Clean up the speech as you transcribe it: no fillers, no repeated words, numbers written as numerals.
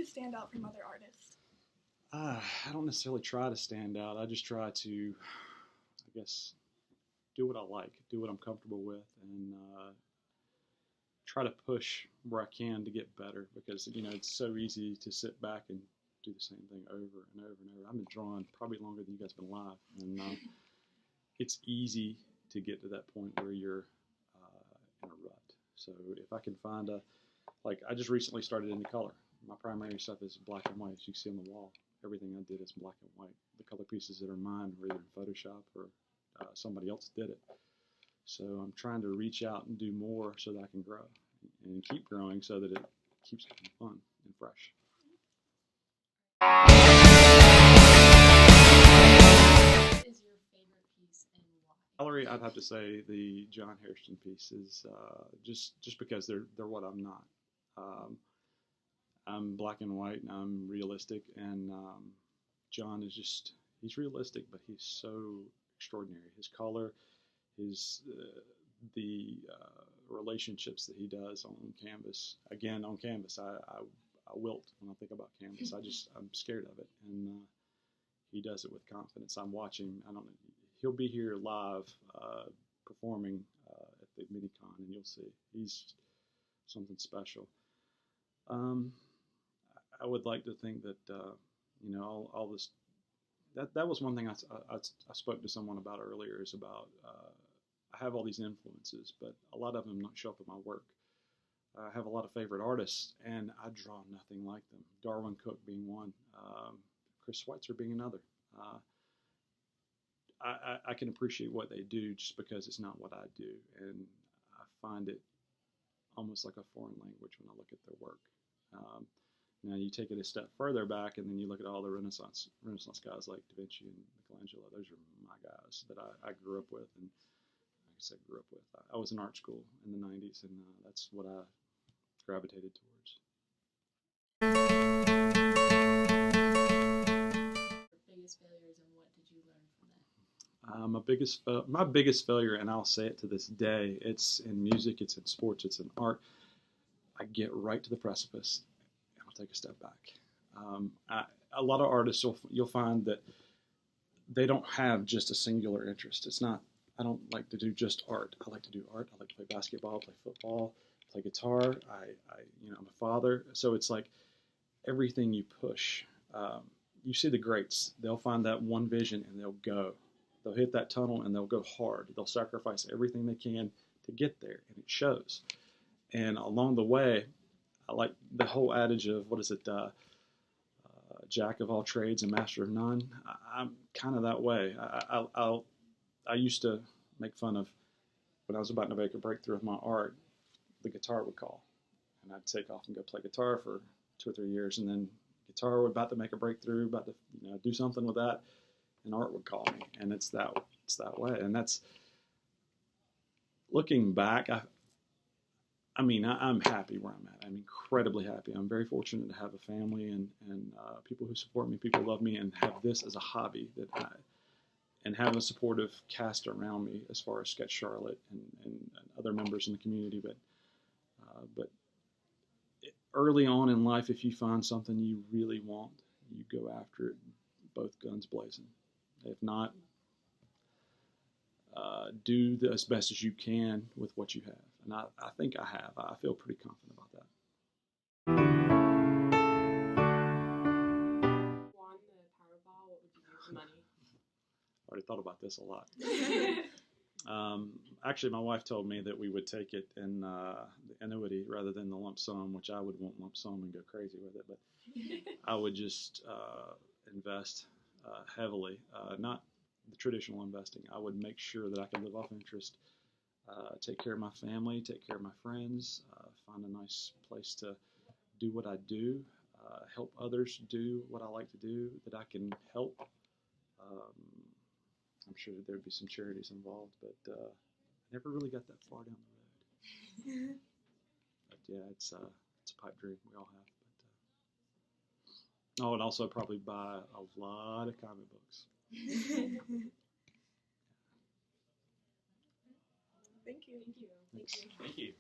you stand out from other artists? I don't necessarily try to stand out. I just try to, I guess, do what I like, do what I'm comfortable with, and try to push where I can to get better. Because it's so easy to sit back and do the same thing over and over and over. I've been drawing probably longer than you guys have been live, and it's easy to get to that point where you're in a rut. So if I can find I just recently started into color. My primary stuff is black and white, as you can see on the wall. Everything I did is black and white. The color pieces that are mine were either in Photoshop or somebody else did it. So I'm trying to reach out and do more so that I can grow and keep growing so that it keeps getting fun and fresh. What is your favorite piece and why? Gallery, I'd have to say the John Hairston pieces, just because they're what I'm not. I'm black and white, and I'm realistic, and John is he's realistic, but he's so extraordinary. His color, his the relationships that he does on canvas. Again, on canvas, I wilt when I think about canvas. I'm scared of it, and he does it with confidence. I'm watching. He'll be here live performing at the MiniCon, and you'll see he's something special. I would like to think that all this. That was one thing I spoke to someone about earlier, is about I have all these influences, but a lot of them don't show up in my work. I have a lot of favorite artists, and I draw nothing like them. Darwin Cook being one, Chris Schweitzer being another. I can appreciate what they do just because it's not what I do, and I find it almost like a foreign language when I look at their work. Now you take it a step further back, and then you look at all the Renaissance guys like Da Vinci and Michelangelo. Those are my guys that I grew up with, and like I said, I was in art school in the '90s, and that's what I gravitated towards. Your biggest failures, and what did you learn from that? My biggest failure, and I'll say it to this day, it's in music, it's in sports, it's in art. I get right to the precipice, and I'll take a step back. A lot of artists, you'll find that they don't have just a singular interest. It's not, I don't like to do just art. I like to do art. I like to play basketball, play football, play guitar. I'm a father. So it's like everything you push. You see the greats. They'll find that one vision and they'll go. They'll hit that tunnel and they'll go hard. They'll sacrifice everything they can to get there, and it shows. And along the way, I like the whole adage of, what is it, jack of all trades and master of none. I'm kind of that way. I used to make fun of, when I was about to make a breakthrough with my art, the guitar would call. And I'd take off and go play guitar for 2 or 3 years, and then guitar was about to make a breakthrough, about to do something with that, and art would call me. And it's that way. And that's, looking back, I'm happy where I'm at. I'm incredibly happy. I'm very fortunate to have a family and people who support me, people who love me, and have this as a hobby and have a supportive cast around me as far as Sketch Charlotte and other members in the community. But early on in life, if you find something you really want, you go after it, both guns blazing. If not, do as best as you can with what you have. And I think I have. I feel pretty confident about that. Won the Powerball, what would you do with the money? I already thought about this a lot. Actually, my wife told me that we would take it in the annuity rather than the lump sum, which I would want lump sum and go crazy with it. But I would just invest heavily, not the traditional investing. I would make sure that I could live off interest, take care of my family, take care of my friends, find a nice place to do what I do, help others do what I like to do, that I can help. I'm sure that there'd be some charities involved, but I never really got that far down the road. But yeah, it's a pipe dream we all have. But and also probably buy a lot of comic books. Thank you. Thanks. Thank you.